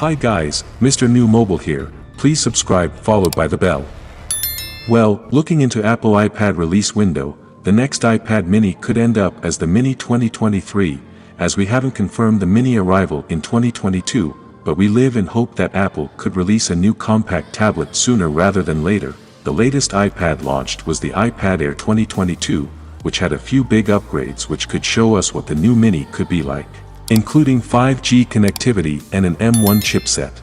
Hi guys, Mrnewmobile here, please subscribe followed by the bell. Well, looking into Apple iPad release window, the next iPad mini could end up as the Mini 2023, as we haven't confirmed the mini arrival in 2022, but we live in hope that Apple could release a new compact tablet sooner rather than later. The latest iPad launched was the iPad Air 2022, which had a few big upgrades which could show us what the new mini could be like, including 5G connectivity and an M1 chipset.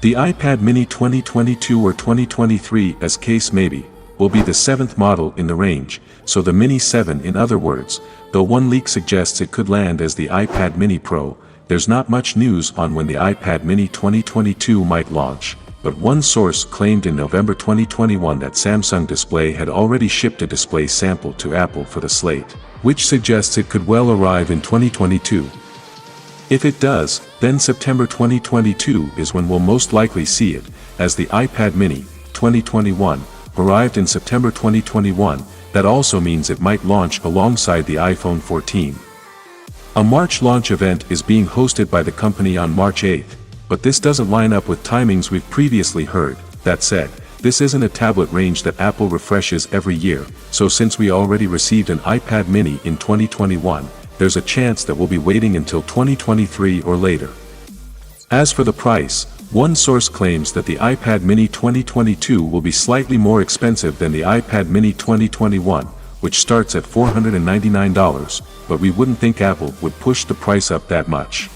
The iPad mini 2022 or 2023, as case may be, will be the 7th model in the range, so the Mini 7 in other words, though one leak suggests it could land as the iPad mini Pro. There's not much news on when the iPad mini 2022 might launch, but one source claimed in November 2021 that Samsung Display had already shipped a display sample to Apple for the slate, which suggests it could well arrive in 2022. If it does, then September 2022 is when we'll most likely see it, as the iPad mini 2021 arrived in September 2021. That also means it might launch alongside the iPhone 14. A March launch event is being hosted by the company on March 8th, but this doesn't line up with timings we've previously heard. That said, this isn't a tablet range that Apple refreshes every year, so since we already received an iPad mini in 2021, there's a chance that we'll be waiting until 2023 or later. As for the price, one source claims that the iPad mini 2022 will be slightly more expensive than the iPad mini 2021, which starts at $499, but we wouldn't think Apple would push the price up that much.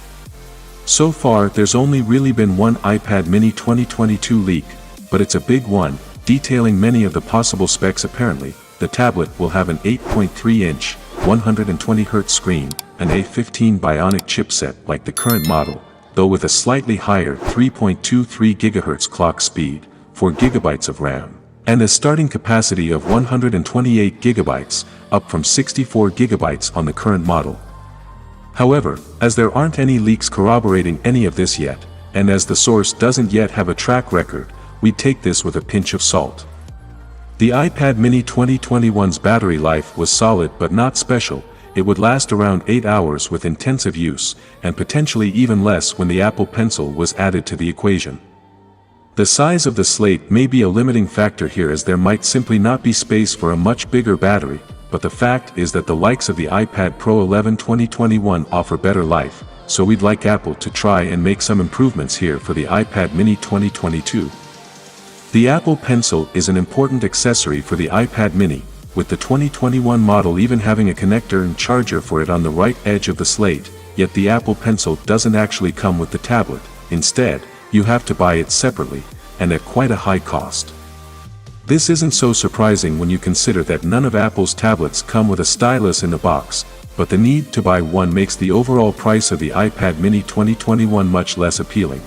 So far there's only really been one iPad mini 2022 leak, but it's a big one, detailing many of the possible specs. Apparently, the tablet will have an 8.3-inch, 120Hz screen, an A15 Bionic chipset like the current model, though with a slightly higher 3.23 GHz clock speed, 4 GB of RAM, and a starting capacity of 128 GB, up from 64 GB on the current model. However, as there aren't any leaks corroborating any of this yet, and as the source doesn't yet have a track record, we'd take this with a pinch of salt. The iPad mini 2021's battery life was solid but not special. It would last around 8 hours with intensive use, and potentially even less when the Apple Pencil was added to the equation. The size of the slate may be a limiting factor here, as there might simply not be space for a much bigger battery, but the fact is that the likes of the iPad Pro 11 2021 offer better life, so we'd like Apple to try and make some improvements here for the iPad mini 2022. The Apple Pencil is an important accessory for the iPad mini, with the 2021 model even having a connector and charger for it on the right edge of the slate, yet the Apple Pencil doesn't actually come with the tablet. Instead, you have to buy it separately, and at quite a high cost. This isn't so surprising when you consider that none of Apple's tablets come with a stylus in the box, but the need to buy one makes the overall price of the iPad mini 2021 much less appealing.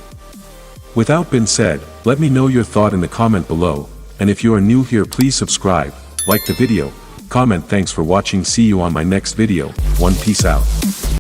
With that being said, let me know your thought in the comment below, and if you are new here, please subscribe, like the video, comment. Thanks for watching. See you on my next video. Peace out.